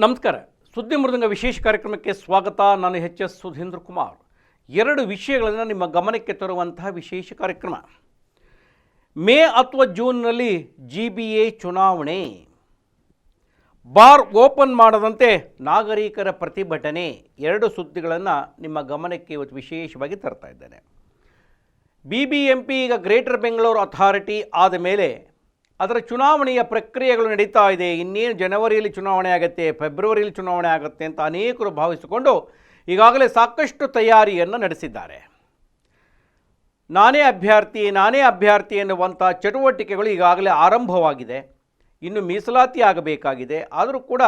ನಮಸ್ಕಾರ. ಸುದ್ದಿ ಮೃದಂಗ ವಿಶೇಷ ಕಾರ್ಯಕ್ರಮಕ್ಕೆ ಸ್ವಾಗತ. ನಾನು ಎಚ್.ಎಸ್. ಸುಧೀಂದ್ರ ಕುಮಾರ್. ಎರಡು ವಿಷಯಗಳನ್ನು ನಿಮ್ಮ ಗಮನಕ್ಕೆ ತರುವಂತಹ ವಿಶೇಷ ಕಾರ್ಯಕ್ರಮ. ಮೇ ಅಥವಾ ಜೂನ್ನಲ್ಲಿ GBA ಚುನಾವಣೆ, ಬಾರ್ ಓಪನ್ ಮಾಡದಂತೆ ನಾಗರಿಕರ ಪ್ರತಿಭಟನೆ. ಎರಡು ಸುದ್ದಿಗಳನ್ನು ನಿಮ್ಮ ಗಮನಕ್ಕೆ ಇವತ್ತು ವಿಶೇಷವಾಗಿ ತರ್ತಾ ಇದ್ದೇನೆ. BBMP ಈಗ ಗ್ರೇಟರ್ ಬೆಂಗಳೂರು ಅಥಾರಿಟಿ ಆದ ಮೇಲೆ ಅದರ ಚುನಾವಣೆಯ ಪ್ರಕ್ರಿಯೆಗಳು ನಡೀತಾ ಇದೆ. ಇನ್ನೇನು ಜನವರಿಯಲ್ಲಿ ಚುನಾವಣೆ ಆಗುತ್ತೆ, ಫೆಬ್ರವರಿಯಲ್ಲಿ ಚುನಾವಣೆ ಆಗುತ್ತೆ ಅಂತ ಅನೇಕರು ಭಾವಿಸಿಕೊಂಡು ಈಗಾಗಲೇ ಸಾಕಷ್ಟು ತಯಾರಿಯನ್ನು ನಡೆಸಿದ್ದಾರೆ. ನಾನೇ ಅಭ್ಯರ್ಥಿ ಎನ್ನುವಂಥ ಚಟುವಟಿಕೆಗಳು ಈಗಾಗಲೇ ಆರಂಭವಾಗಿದೆ. ಇನ್ನು ಮೀಸಲಾತಿ ಆಗಬೇಕಾಗಿದೆ. ಆದರೂ ಕೂಡ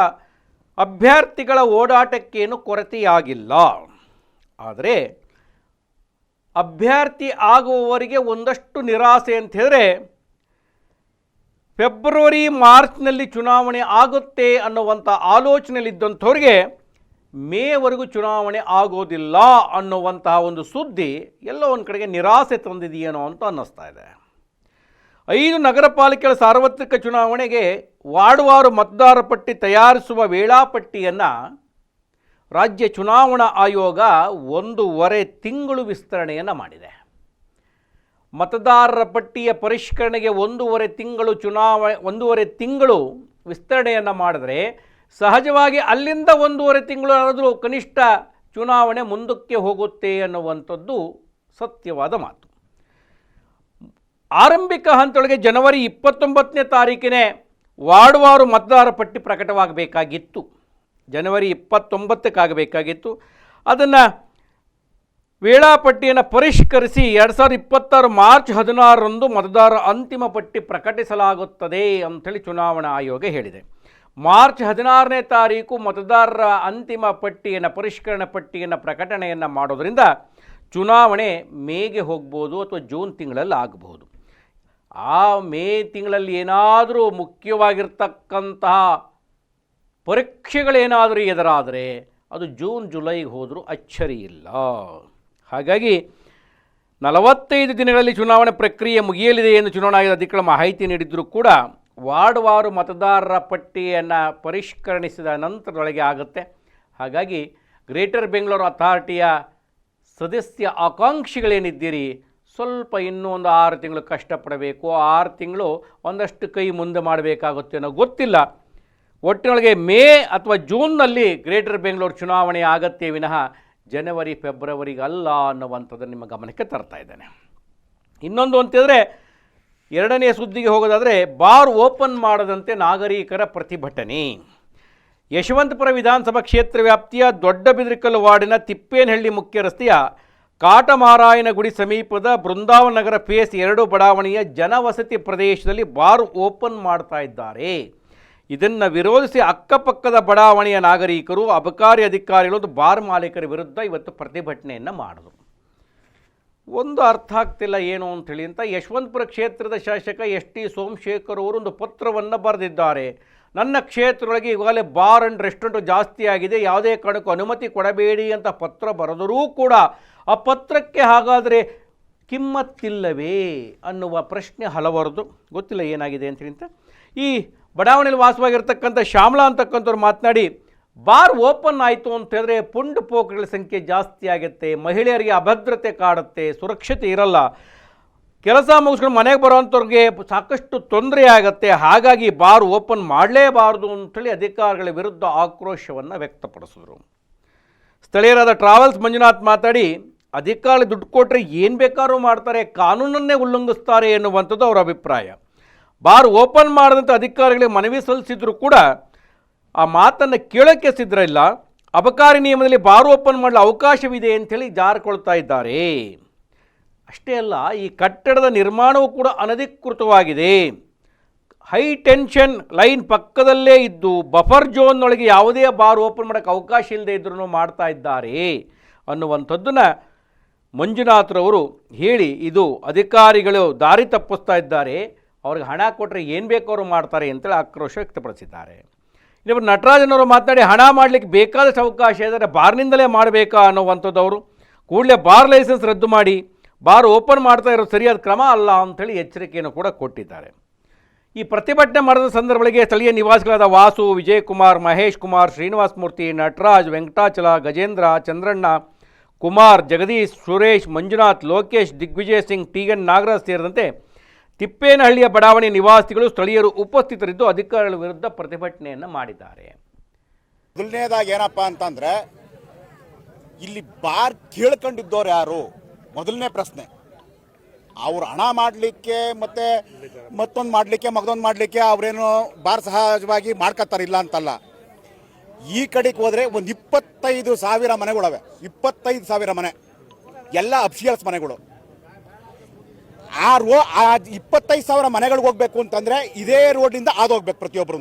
ಅಭ್ಯರ್ಥಿಗಳ ಓಡಾಟಕ್ಕೇನು ಕೊರತೆಯಾಗಿಲ್ಲ. ಆದರೆ ಅಭ್ಯರ್ಥಿ ಆಗುವವರಿಗೆ ಒಂದಷ್ಟು ನಿರಾಸೆ ಅಂತ ಹೇಳಿದ್ರೆ, ಫೆಬ್ರವರಿ ಮಾರ್ಚ್ನಲ್ಲಿ ಚುನಾವಣೆ ಆಗುತ್ತೆ ಅನ್ನುವಂಥ ಆಲೋಚನೆಯಲ್ಲಿದ್ದಂಥವ್ರಿಗೆ ಮೇವರೆಗೂ ಚುನಾವಣೆ ಆಗೋದಿಲ್ಲ ಅನ್ನುವಂತಹ ಒಂದು ಸುದ್ದಿ ಎಲ್ಲೋ ಒಂದು ಕಡೆಗೆ ನಿರಾಸೆ ತಂದಿದೆಯೇನೋ ಅಂತ ಅನ್ನಿಸ್ತಾ ಇದೆ. 5 ನಗರ ಪಾಲಿಕೆಗಳ ಸಾರ್ವತ್ರಿಕ ಚುನಾವಣೆಗೆ ವಾರ್ಡ್ವಾರು ಮತದಾರ ಪಟ್ಟಿ ತಯಾರಿಸುವ ವೇಳಾಪಟ್ಟಿಯನ್ನು ರಾಜ್ಯ ಚುನಾವಣಾ ಆಯೋಗ 1.5 ತಿಂಗಳು ವಿಸ್ತರಣೆಯನ್ನು ಮಾಡಿದೆ. ಮತದಾರರ ಪಟ್ಟಿಯ ಪರಿಷ್ಕರಣೆಗೆ 1.5 ತಿಂಗಳು ವಿಸ್ತರಣೆಯನ್ನು ಮಾಡಿದ್ರೆ ಸಹಜವಾಗಿ ಅಲ್ಲಿಂದ 1.5 ತಿಂಗಳು ಆದರೂ ಕನಿಷ್ಠ ಚುನಾವಣೆ ಮುಂದಕ್ಕೆ ಹೋಗುತ್ತೆ ಅನ್ನುವಂಥದ್ದು ಸತ್ಯವಾದ ಮಾತು. ಆರಂಭಿಕ ಹಂತದೊಳಗೆ ಜನವರಿ 29ನೇ ತಾರೀಕಿನೇ ವಾರ್ಡ್ವಾರು ಮತದಾರ ಪಟ್ಟಿ ಪ್ರಕಟವಾಗಬೇಕಾಗಿತ್ತು. ಜನವರಿ 29ಕ್ಕಾಗಬೇಕಾಗಿತ್ತು. ಅದನ್ನು ವೇಳಾಪಟ್ಟಿಯನ್ನು ಪರಿಷ್ಕರಿಸಿ 2026 ಮಾರ್ಚ್ 16ರಂದು ಮತದಾರರ ಅಂತಿಮ ಪಟ್ಟಿ ಪ್ರಕಟಿಸಲಾಗುತ್ತದೆ ಅಂಥೇಳಿ ಚುನಾವಣಾ ಆಯೋಗ ಹೇಳಿದೆ. ಮಾರ್ಚ್ 16ನೇ ತಾರೀಕು ಮತದಾರರ ಅಂತಿಮ ಪಟ್ಟಿಯನ್ನು ಪರಿಷ್ಕರಣೆ ಪಟ್ಟಿಯನ್ನು ಪ್ರಕಟಣೆಯನ್ನು ಮಾಡೋದರಿಂದ ಚುನಾವಣೆ ಮೇಗೆ ಹೋಗ್ಬೋದು ಅಥವಾ ಜೂನ್ ತಿಂಗಳಲ್ಲಿ ಆಗಬಹುದು. ಆ ಮೇ ತಿಂಗಳಲ್ಲಿ ಏನಾದರೂ ಮುಖ್ಯವಾಗಿರ್ತಕ್ಕಂತಹ ಪರೀಕ್ಷೆಗಳೇನಾದರೂ ಎದುರಾದರೆ ಅದು ಜೂನ್ ಜುಲೈಗೆ ಹೋದರೂ ಅಚ್ಚರಿ ಇಲ್ಲ. ಹಾಗಾಗಿ 45 ದಿನಗಳಲ್ಲಿ ಚುನಾವಣೆ ಪ್ರಕ್ರಿಯೆ ಮುಗಿಯಲಿದೆ ಎಂದು ಚುನಾವಣಾ ಆಯೋಗದ ಅಧಿಕಾರಿಗಳು ಮಾಹಿತಿ ನೀಡಿದ್ದರೂ ಕೂಡ ವಾರ್ಡ್ವಾರು ಮತದಾರರ ಪಟ್ಟಿಯನ್ನು ಪರಿಷ್ಕರಣಿಸಿದ ನಂತರದೊಳಗೆ ಆಗುತ್ತೆ. ಹಾಗಾಗಿ ಗ್ರೇಟರ್ ಬೆಂಗಳೂರು ಅಥಾರಿಟಿಯ ಸದಸ್ಯ ಆಕಾಂಕ್ಷಿಗಳೇನಿದ್ದೀರಿ, ಸ್ವಲ್ಪ ಇನ್ನೂ ಒಂದು 6 ತಿಂಗಳು ಕಷ್ಟಪಡಬೇಕು. 6 ತಿಂಗಳು ಒಂದಷ್ಟು ಕೈ ಮುಂದೆ ಮಾಡಬೇಕಾಗುತ್ತೆ ಅನ್ನೋ ಗೊತ್ತಿಲ್ಲ. ಒಟ್ಟಿನೊಳಗೆ ಮೇ ಅಥವಾ ಜೂನ್ನಲ್ಲಿ ಗ್ರೇಟರ್ ಬೆಂಗಳೂರು ಚುನಾವಣೆ ಆಗತ್ತೆ ವಿನಃ ಜನವರಿ ಫೆಬ್ರವರಿಗೆ ಅಲ್ಲ ಅನ್ನುವಂಥದ್ದನ್ನು ನಿಮ್ಮ ಗಮನಕ್ಕೆ ತರ್ತಾ ಇದ್ದೇನೆ. ಇನ್ನೊಂದು ಅಂತಂದರೆ, ಎರಡನೇ ಸುದ್ದಿಗೆ ಹೋಗೋದಾದರೆ, ಬಾರ್ ಓಪನ್ ಮಾಡದಂತೆ ನಾಗರಿಕರ ಪ್ರತಿಭಟನೆ. ಯಶವಂತಪುರ ವಿಧಾನಸಭಾ ಕ್ಷೇತ್ರ ವ್ಯಾಪ್ತಿಯ ದೊಡ್ಡಬಿದರಕಲ್ಲು ವಾರ್ಡಿನ ತಿಪ್ಪೇನಹಳ್ಳಿ ಮುಖ್ಯ ರಸ್ತೆಯ ಕಾಟಮಾರಾಯನಗುಡಿ ಸಮೀಪದ ಬೃಂದಾವನ ನಗರ ಫೇಸ್ 2 ಬಡಾವಣೆಯ ಜನವಸತಿ ಪ್ರದೇಶದಲ್ಲಿ ಬಾರ್ ಓಪನ್ ಮಾಡ್ತಾ ಇದ್ದಾರೆ. ಇದನ್ನು ವಿರೋಧಿಸಿ ಅಕ್ಕಪಕ್ಕದ ಬಡಾವಣೆಯ ನಾಗರಿಕರು, ಅಬಕಾರಿ ಅಧಿಕಾರಿಗಳು, ಬಾರ್ ಮಾಲೀಕರ ವಿರುದ್ಧ ಇವತ್ತು ಪ್ರತಿಭಟನೆಯನ್ನು ಮಾಡಿದರು. ಒಂದು ಅರ್ಥ ಆಗ್ತಿಲ್ಲ ಏನು ಅಂಥೇಳಿ ಅಂತ ಯಶವಂತಪುರ ಕ್ಷೇತ್ರದ ಶಾಸಕ ST ಸೋಮಶೇಖರ್ ಅವರು ಒಂದು ಪತ್ರವನ್ನು ಬರೆದಿದ್ದಾರೆ. ನನ್ನ ಕ್ಷೇತ್ರದೊಳಗೆ ಈಗಾಗಲೇ ಬಾರ್ ಆ್ಯಂಡ್ ರೆಸ್ಟೋರೆಂಟ್ ಜಾಸ್ತಿ ಆಗಿದೆ, ಯಾವುದೇ ಕಾರಣಕ್ಕೂ ಅನುಮತಿ ಕೊಡಬೇಡಿ ಅಂತ ಪತ್ರ ಬರೆದರೂ ಕೂಡ ಆ ಪತ್ರಕ್ಕೆ ಹಾಗಾದರೆ ಕಿಮ್ಮತ್ತಿಲ್ಲವೇ ಅನ್ನುವ ಪ್ರಶ್ನೆ ಹಲವರದು. ಗೊತ್ತಿಲ್ಲ ಏನಾಗಿದೆ ಅಂತೇಳಿ ಅಂತ. ಈ ಬಡಾವಣೆಯಲ್ಲಿ ವಾಸವಾಗಿರ್ತಕ್ಕಂಥ ಶ್ಯಾಮಲಾ ಅಂತಕ್ಕಂಥವ್ರು ಮಾತನಾಡಿ, ಬಾರ್ ಓಪನ್ ಆಯಿತು ಅಂತ ಹೇಳಿದ್ರೆ ಪುಂಡು ಪೋಖರಿಗಳ ಸಂಖ್ಯೆ ಜಾಸ್ತಿ ಆಗುತ್ತೆ, ಮಹಿಳೆಯರಿಗೆ ಅಭದ್ರತೆ ಕಾಡುತ್ತೆ, ಸುರಕ್ಷತೆ ಇರಲ್ಲ, ಕೆಲಸ ಮುಗಿಸ್ಕೊಂಡು ಮನೆಗೆ ಬರೋವಂಥವ್ರಿಗೆ ಸಾಕಷ್ಟು ತೊಂದರೆ ಆಗುತ್ತೆ. ಹಾಗಾಗಿ ಬಾರ್ ಓಪನ್ ಮಾಡಲೇಬಾರ್ದು ಅಂಥೇಳಿ ಅಧಿಕಾರಿಗಳ ವಿರುದ್ಧ ಆಕ್ರೋಶವನ್ನು ವ್ಯಕ್ತಪಡಿಸಿದ್ರು. ಸ್ಥಳೀಯರಾದ ಟ್ರಾವೆಲ್ಸ್ ಮಂಜುನಾಥ್ ಮಾತಾಡಿ, ಅಧಿಕಾರಿ ದುಡ್ಡು ಕೊಟ್ಟರೆ ಏನು ಬೇಕಾದ್ರೂ ಮಾಡ್ತಾರೆ, ಕಾನೂನನ್ನೇ ಉಲ್ಲಂಘಿಸ್ತಾರೆ ಎನ್ನುವಂಥದ್ದು ಅವರ ಅಭಿಪ್ರಾಯ. ಬಾರ್ ಓಪನ್ ಮಾಡಿದಂಥ ಅಧಿಕಾರಿಗಳಿಗೆ ಮನವಿ ಸಲ್ಲಿಸಿದ್ರು ಕೂಡ ಆ ಮಾತನ್ನು ಕೇಳೋಕ್ಕೆ ಸಿದ್ಧ ಇಲ್ಲ. ಅಬಕಾರಿ ನಿಯಮದಲ್ಲಿ ಬಾರ್ ಓಪನ್ ಮಾಡಲು ಅವಕಾಶವಿದೆ ಅಂಥೇಳಿ ಜಾರಿಕೊಳ್ತಾ ಇದ್ದಾರೆ. ಅಷ್ಟೇ ಅಲ್ಲ, ಈ ಕಟ್ಟಡದ ನಿರ್ಮಾಣವೂ ಕೂಡ ಅನಧಿಕೃತವಾಗಿದೆ. ಹೈ ಟೆನ್ಷನ್ ಲೈನ್ ಪಕ್ಕದಲ್ಲೇ ಇದ್ದು ಬಫರ್ ಝೋನ್ನೊಳಗೆ ಯಾವುದೇ ಬಾರ್ ಓಪನ್ ಮಾಡೋಕ್ಕೆ ಅವಕಾಶ ಇಲ್ಲದೆ ಇದ್ರೂ ಮಾಡ್ತಾ ಇದ್ದಾರೆ ಅನ್ನುವಂಥದ್ದನ್ನು ಮಂಜುನಾಥ್ರವರು ಹೇಳಿ, ಇದು ಅಧಿಕಾರಿಗಳು ದಾರಿ ತಪ್ಪಿಸ್ತಾ ಇದ್ದಾರೆ, ಅವ್ರಿಗೆ ಹಣ ಕೊಟ್ಟರೆ ಏನು ಬೇಕಾದ್ರೂ ಮಾಡ್ತಾರೆ ಅಂತೇಳಿ ಆಕ್ರೋಶ ವ್ಯಕ್ತಪಡಿಸಿದ್ದಾರೆ. ಇನ್ನೊಬ್ಬರು ನಟರಾಜನವರು ಮಾತನಾಡಿ, ಹಣ ಮಾಡಲಿಕ್ಕೆ ಬೇಕಾದಷ್ಟು ಅವಕಾಶ ಇದ್ದರೆ ಬಾರ್ನಿಂದಲೇ ಮಾಡಬೇಕಾ ಅನ್ನುವಂಥದ್ದವರು, ಕೂಡಲೇ ಬಾರ್ ಲೈಸೆನ್ಸ್ ರದ್ದು ಮಾಡಿ ಬಾರ್ ಓಪನ್ ಮಾಡ್ತಾ ಇರೋದು ಸರಿಯಾದ ಕ್ರಮ ಅಲ್ಲ ಅಂಥೇಳಿ ಎಚ್ಚರಿಕೆಯನ್ನು ಕೂಡ ಕೊಟ್ಟಿದ್ದಾರೆ. ಈ ಪ್ರತಿಭಟನೆ ಮಾಡಿದ ಸಂದರ್ಭಗಳಿಗೆ ಸ್ಥಳೀಯ ನಿವಾಸಿಗಳಾದ ವಾಸು, ವಿಜಯಕುಮಾರ್, ಮಹೇಶ್ ಕುಮಾರ್, ಶ್ರೀನಿವಾಸ ಮೂರ್ತಿ, ನಟರಾಜ್, ವೆಂಕಟಾಚಲ, ಗಜೇಂದ್ರ, ಚಂದ್ರಣ್ಣ, ಕುಮಾರ್, ಜಗದೀಶ್, ಸುರೇಶ್, ಮಂಜುನಾಥ್, ಲೋಕೇಶ್, ದಿಗ್ವಿಜಯ್ ಸಿಂಗ್, ಟಿ.ಎನ್. ನಾಗರಾಜ್ ಸೇರಿದಂತೆ ತಿಪ್ಪೇನಹಳ್ಳಿಯ ಬಡಾವಣೆ ನಿವಾಸಿಗಳು ಸ್ಥಳೀಯರು ಉಪಸ್ಥಿತರಿದ್ದು ಅಧಿಕಾರಿಗಳ ವಿರುದ್ಧ ಪ್ರತಿಭಟನೆಯನ್ನು ಮಾಡಿದ್ದಾರೆ. ಮೊದಲನೇದಾಗಿ ಏನಪ್ಪ ಅಂತಂದ್ರೆ ಇಲ್ಲಿ ಬಾರ್ ಕೇಳ್ಕೊಂಡಿದ್ದವ್ರು ಯಾರು? ಮೊದಲನೇ ಪ್ರಶ್ನೆ. ಅವ್ರು ಹಣ ಮಾಡಲಿಕ್ಕೆ ಮತ್ತೆ ಮತ್ತೊಂದು ಮಾಡಲಿಕ್ಕೆ ಮಗದೊಂದು ಮಾಡಲಿಕ್ಕೆ ಅವರೇನು ಬಾರ್ ಸಹಜವಾಗಿ ಮಾಡ್ಕೊತಾರಿಲ್ಲ ಅಂತಲ್ಲ. ಈ ಕಡೆಗೆ ಹೋದರೆ ಒಂದು 25,000 ಮನೆಗಳವೆ. 25,000 ಮನೆ, ಎಲ್ಲ ಅಫಿಷಿಯಲ್ಸ್ ಮನೆಗಳು. ಆ 25,000 ಮನೆಗಳಿಗೆ ಹೋಗ್ಬೇಕು ಅಂತಂದರೆ ಇದೇ ರೋಡಿಂದ ಹೋಗ್ಬೇಕು ಪ್ರತಿಯೊಬ್ಬರು.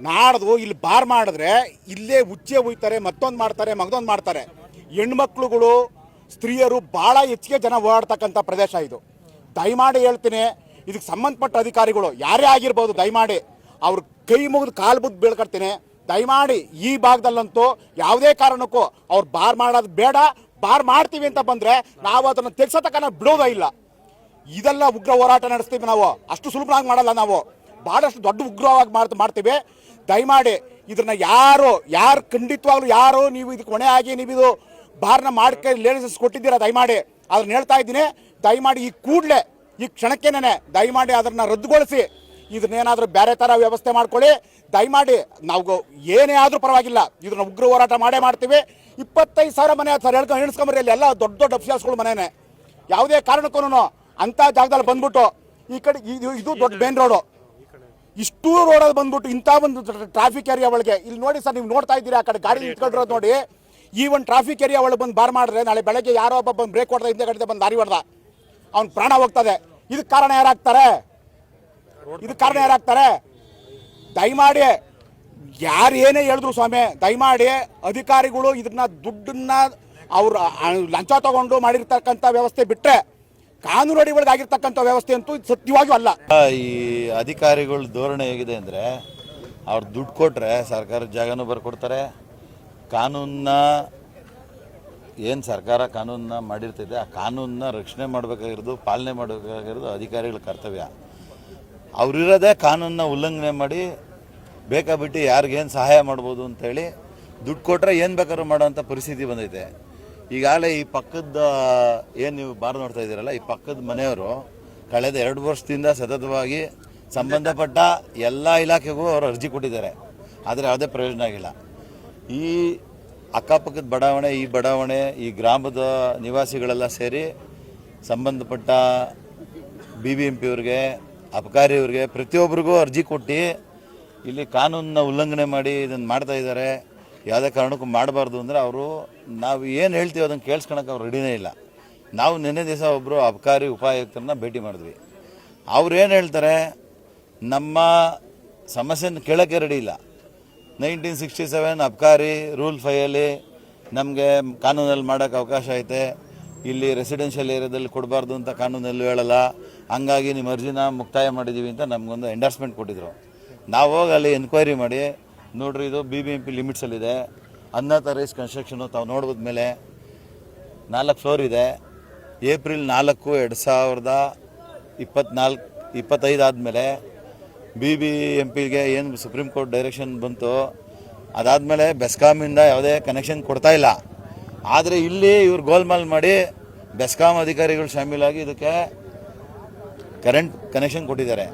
ನಾಡ್ದು ಇಲ್ಲಿ ಬಾರ್ ಮಾಡಿದ್ರೆ ಇಲ್ಲೇ ಉಚ್ಚೆ ಹುಯ್ತಾರೆ, ಮತ್ತೊಂದು ಮಾಡ್ತಾರೆ, ಮಗದೊಂದು ಮಾಡ್ತಾರೆ. ಹೆಣ್ಮಕ್ಳುಗಳು, ಸ್ತ್ರೀಯರು ಭಾಳ ಹೆಚ್ಚಿಗೆ ಜನ ಓಡಾಡ್ತಕ್ಕಂಥ ಪ್ರದೇಶ ಇದು. ದಯಮಾಡಿ ಹೇಳ್ತೀನಿ, ಇದಕ್ಕೆ ಸಂಬಂಧಪಟ್ಟ ಅಧಿಕಾರಿಗಳು ಯಾರೇ ಆಗಿರ್ಬೋದು, ದಯಮಾಡಿ ಅವ್ರ ಕೈ ಮುಗಿದು ಕಾಲು ಬುದ್ದು ಬೀಳ್ಕೊಡ್ತೀನಿ. ದಯಮಾಡಿ ಈ ಭಾಗದಲ್ಲಂತೂ ಯಾವುದೇ ಕಾರಣಕ್ಕೂ ಅವ್ರು ಬಾರ್ ಮಾಡೋದು ಬೇಡ. ಬಾರ್ ಮಾಡ್ತೀವಿ ಅಂತ ಬಂದರೆ ನಾವು ಅದನ್ನು ತೆಗ್ಸೋತಕ್ಕ ನಾವು ಬಿಡೋದೇ ಇಲ್ಲ. ಇದೆಲ್ಲ ಉಗ್ರ ಹೋರಾಟ ನಡೆಸ್ತೀವಿ ನಾವು. ಅಷ್ಟು ಸುಲಭವಾಗಿ ಮಾಡಲ್ಲ ನಾವು, ಭಾಳಷ್ಟು ದೊಡ್ಡ ಉಗ್ರವಾಗಿ ಮಾಡ್ತೀವಿ. ದಯಮಾಡಿ ಇದನ್ನ ಯಾರು ಖಂಡಿತವಾಗ್ಲೂ ಯಾರು ನೀವು ಇದಕ್ಕೆ ಹೊಣೆ ಆಗಿ ನೀವು ಇದು ಬಾರ್ನ ಮಾಡ್ಕೆ ಲೇಡೀಸ್ ಕೊಟ್ಟಿದ್ದೀರಾ, ದಯಮಾಡಿ ಅದನ್ನ ಹೇಳ್ತಾ ಇದ್ದೀನಿ. ದಯಮಾಡಿ ಈ ಕೂಡಲೇ ಈ ಕ್ಷಣಕ್ಕೇನೆ ದಯಮಾಡಿ ಅದನ್ನು ರದ್ದುಗೊಳಿಸಿ ಇದನ್ನೇನಾದರೂ ಬೇರೆ ಥರ ವ್ಯವಸ್ಥೆ ಮಾಡ್ಕೊಳ್ಳಿ. ದಯಮಾಡಿ ನಾವು ಏನೇ ಆದರೂ ಪರವಾಗಿಲ್ಲ, ಇದನ್ನ ಉಗ್ರ ಹೋರಾಟ ಮಾಡ್ತೀವಿ. 25,000 ಮನೆ ಸರ್ ಎಣಿಸ್ಕೊಂಬರ್ರಿ. ಅಲ್ಲಿ ಎಲ್ಲ ದೊಡ್ಡ ದೊಡ್ಡ ಅಫಿಷಿಯಲ್ಸ್ಗಳು ಮನೆಯೇ. ಯಾವುದೇ ಕಾರಣಕ್ಕೂ ಅಂಥ ಜಾಗದಲ್ಲಿ ಬಂದ್ಬಿಟ್ಟು ಈ ಕಡೆ ಇದು ದೊಡ್ಡ ಮೇನ್ ರೋಡು, ಇಷ್ಟೂ ರೋಡಲ್ಲಿ ಬಂದ್ಬಿಟ್ಟು ಇಂಥ ಒಂದು ಟ್ರಾಫಿಕ್ ಏರಿಯಾ ಒಳಗೆ ಇಲ್ಲಿ ನೋಡಿ ಸರ್, ನೀವು ನೋಡ್ತಾ ಇದ್ದೀರಾ ಆ ಕಡೆ ಗಾಡಿ ನಿಂತ್ಕೊಂಡಿರೋದು ನೋಡಿ. ಈ ಒಂದು ಟ್ರಾಫಿಕ್ ಏರಿಯಾ ಒಳಗೆ ಬಂದು ಬಾರ್ ಮಾಡಿದ್ರೆ ನಾಳೆ ಬೆಳಗ್ಗೆ ಯಾರೋ ಒಬ್ಬ ಬಂದು ಬ್ರೇಕ್ ಹೊಡೆದ ಹಿಂದೆ ಕಡೆ ಬಂದು ದಾರಿ ಹೊಡೆದ, ಅವ್ನ ಪ್ರಾಣ ಹೋಗ್ತದೆ. ಇದಕ್ಕೆ ಕಾರಣ ಯಾರಾಗ್ತಾರೆ? ದಯಮಾಡಿ ಯಾರು ಏನೇ ಹೇಳಿದ್ರು ಸ್ವಾಮಿ, ದಯಮಾಡಿ ಅಧಿಕಾರಿಗಳು ಇದನ್ನ ದುಡ್ಡನ್ನ ಅವ್ರು ಲಂಚ ತಗೊಂಡು ಮಾಡಿರ್ತಕ್ಕಂಥ ವ್ಯವಸ್ಥೆ ಬಿಟ್ಟರೆ ಕಾನೂನು ಅಡಿ ಒಳಗೆ ಆಗಿರ್ತಕ್ಕಂಥ ವ್ಯವಸ್ಥೆ ಅಂತೂ ಸತ್ಯವಾಗಿಯೂ ಅಲ್ಲ. ಈ ಅಧಿಕಾರಿಗಳ ಧೋರಣೆ ಹೇಗಿದೆ ಅಂದರೆ, ಅವ್ರು ದುಡ್ಡು ಕೊಟ್ಟರೆ ಸರ್ಕಾರದ ಜಾಗನೂ ಬರ್ಕೊಡ್ತಾರೆ. ಕಾನೂನನ್ನ ಏನು ಸರ್ಕಾರ ಕಾನೂನನ್ನ ಮಾಡಿರ್ತೈತೆ ಆ ಕಾನೂನನ್ನ ರಕ್ಷಣೆ ಮಾಡಬೇಕಾಗಿರೋದು, ಪಾಲನೆ ಮಾಡಬೇಕಾಗಿರೋದು ಅಧಿಕಾರಿಗಳ ಕರ್ತವ್ಯ. ಅವರಿರೋದೇ ಕಾನೂನನ್ನ ಉಲ್ಲಂಘನೆ ಮಾಡಿ ಬೇಕಾಬಿಟ್ಟು ಯಾರಿಗೇನು ಸಹಾಯ ಮಾಡ್ಬೋದು ಅಂತೇಳಿ ದುಡ್ಡು ಕೊಟ್ಟರೆ ಏನು ಬೇಕಾದ್ರೂ ಮಾಡೋವಂಥ ಪರಿಸ್ಥಿತಿ ಬಂದೈತೆ. ಈಗಾಗಲೇ ಈ ಪಕ್ಕದ ಏನು ನೀವು ಬಾರ್ ನೋಡ್ತಾ ಇದ್ದೀರಲ್ಲ, ಈ ಪಕ್ಕದ ಮನೆಯವರು ಕಳೆದ 2 ವರ್ಷದಿಂದ ಸತತವಾಗಿ ಸಂಬಂಧಪಟ್ಟ ಎಲ್ಲ ಇಲಾಖೆಗೂ ಅವರು ಅರ್ಜಿ ಕೊಟ್ಟಿದ್ದಾರೆ. ಆದರೆ ಯಾವುದೇ ಪ್ರಯೋಜನ ಆಗಿಲ್ಲ. ಈ ಅಕ್ಕಪಕ್ಕದ ಬಡಾವಣೆ, ಈ ಬಡಾವಣೆ, ಈ ಗ್ರಾಮದ ನಿವಾಸಿಗಳೆಲ್ಲ ಸೇರಿ ಸಂಬಂಧಪಟ್ಟ BBMP ಅವ್ರಿಗೆ, ಅಬಕಾರಿ ಅವ್ರಿಗೆ, ಪ್ರತಿಯೊಬ್ಬರಿಗೂ ಅರ್ಜಿ ಕೊಟ್ಟು ಇಲ್ಲಿ ಕಾನೂನನ್ನ ಉಲ್ಲಂಘನೆ ಮಾಡಿ ಇದನ್ನು ಮಾಡ್ತಾ ಇದ್ದಾರೆ. ಯಾವುದೇ ಕಾರಣಕ್ಕೂ ಮಾಡಬಾರ್ದು ಅಂದರೆ ಅವರು ನಾವು ಏನು ಹೇಳ್ತೀವಿ ಅದನ್ನು ಕೇಳಿಸ್ಕೊಳಕ್ಕೆ ಅವ್ರು ರೆಡಿನೇ ಇಲ್ಲ. ನಾವು ನಿನ್ನೆ ದಿವಸ ಒಬ್ಬರು ಅಬಕಾರಿ ಉಪಾಯುಕ್ತರನ್ನ ಭೇಟಿ ಮಾಡಿದ್ವಿ. ಅವ್ರು ಏನು ಹೇಳ್ತಾರೆ, ನಮ್ಮ ಸಮಸ್ಯೆನ ಕೇಳೋಕ್ಕೆ ರೆಡಿ ಇಲ್ಲ. 1967 ಅಬಕಾರಿ ರೂಲ್ 5 ನಮಗೆ ಕಾನೂನಲ್ಲಿ ಮಾಡೋಕ್ಕೆ ಅವಕಾಶ ಐತೆ. ಇಲ್ಲಿ ರೆಸಿಡೆನ್ಷಿಯಲ್ ಏರಿಯಾದಲ್ಲಿ ಕೊಡಬಾರ್ದು ಅಂತ ಕಾನೂನಲ್ಲೂ ಹೇಳಲ್ಲ. ಹಂಗಾಗಿ ನಿಮ್ಮ ಅರ್ಜಿನ ಮುಕ್ತಾಯ ಮಾಡಿದ್ದೀವಿ ಅಂತ ನಮಗೊಂದು ಎಂಡರ್ಸ್ಮೆಂಟ್ ಕೊಟ್ಟಿದ್ರು. ನಾವು ಹೋಗಿ ಅಲ್ಲಿ ಎನ್ಕ್ವೈರಿ ಮಾಡಿ ನೋಡ್ರಿ, ಇದು BBMP ಲಿಮಿಟ್ಸಲ್ಲಿದೆ. ಅನ್ನತ ರೈಸ್ ಕನ್ಸ್ಟ್ರಕ್ಷನು ತಾವು ನೋಡ್ಬೋದ ಮೇಲೆ 4 ಫ್ಲೋರ್ ಇದೆ. ಏಪ್ರಿಲ್ 4, 2025 ಆದಮೇಲೆ BBMPಗೆ ಏನು ಸುಪ್ರೀಂ ಕೋರ್ಟ್ ಡೈರೆಕ್ಷನ್ ಬಂತು, ಅದಾದಮೇಲೆ ಬೆಸ್ಕಾಮಿಂದ ಯಾವುದೇ ಕನೆಕ್ಷನ್ ಕೊಡ್ತಾ ಇಲ್ಲ. ಆದರೆ ಇಲ್ಲಿ ಇವ್ರು ಗೋಲ್ಮಾಲ್ ಮಾಡಿ ಬೆಸ್ಕಾಂ ಅಧಿಕಾರಿಗಳು ಶಾಮೀಲಾಗಿ ಇದಕ್ಕೆ ಕರೆಂಟ್ ಕನೆಕ್ಷನ್ ಕೊಟ್ಟಿದ್ದಾರೆ.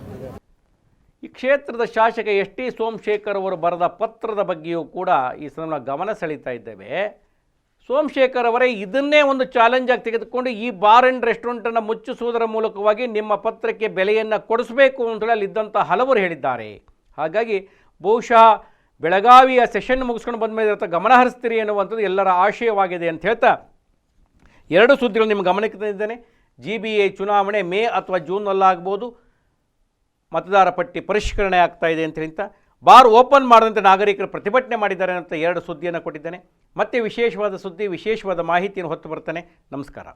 ಈ ಕ್ಷೇತ್ರದ ಶಾಸಕ ಎಸ್.ಟಿ. ಸೋಮಶೇಖರ್ ಅವರು ಬರೆದ ಪತ್ರದ ಬಗ್ಗೆಯೂ ಕೂಡ ಈ ಸಂದರ್ಭ ಗಮನ ಸೆಳೀತಾ ಇದ್ದೇವೆ. ಸೋಮಶೇಖರ್ ಅವರೇ ಇದನ್ನೇ ಒಂದು ಚಾಲೆಂಜ್ ಆಗಿ ತೆಗೆದುಕೊಂಡು ಈ ಬಾರ್ ಆ್ಯಂಡ್ ರೆಸ್ಟೋರೆಂಟನ್ನು ಮುಚ್ಚಿಸುವುದರ ಮೂಲಕವಾಗಿ ನಿಮ್ಮ ಪತ್ರಕ್ಕೆ ಬೆಲೆಯನ್ನು ಕೊಡಿಸಬೇಕು ಅಂತೇಳಿ ಅಲ್ಲಿದ್ದಂಥ ಹಲವರು ಹೇಳಿದ್ದಾರೆ. ಹಾಗಾಗಿ ಬಹುಶಃ ಬೆಳಗಾವಿಯ ಸೆಷನ್ ಮುಗಿಸ್ಕೊಂಡು ಬಂದ ಮೇಲೆ ಗಮನ ಹರಿಸ್ತೀರಿ ಅನ್ನುವಂಥದ್ದು ಎಲ್ಲರ ಆಶಯವಾಗಿದೆ ಅಂತ ಹೇಳ್ತಾ 2 ಸುದ್ದಿಗಳು ನಿಮ್ಮ ಗಮನಕ್ಕೆ ತಂದಿದ್ದೇನೆ. GBA ಚುನಾವಣೆ ಮೇ ಅಥವಾ ಜೂನ್ನಲ್ಲಾಗ್ಬೋದು. ಮತದಾರ ಪಟ್ಟಿ ಪರಿಷ್ಕರಣೆ ಆಗ್ತಾ ಇದೆ ಅಂತ ಹೇಳ್ತಾ ಬಾರ್ ಓಪನ್ ಮಾಡದಂತೆ ನಾಗರಿಕರು ಪ್ರತಿಭಟನೆ ಮಾಡಿದ್ದಾರೆ ಅಂತ 2 ಸುದ್ದಿಯನ್ನು ಕೊಟ್ಟಿದ್ದೇನೆ. ಮತ್ತೆ ವಿಶೇಷವಾದ ಸುದ್ದಿ, ವಿಶೇಷವಾದ ಮಾಹಿತಿಯನ್ನು ಹೊತ್ತು ಬರ್ತೇನೆ. ನಮಸ್ಕಾರ.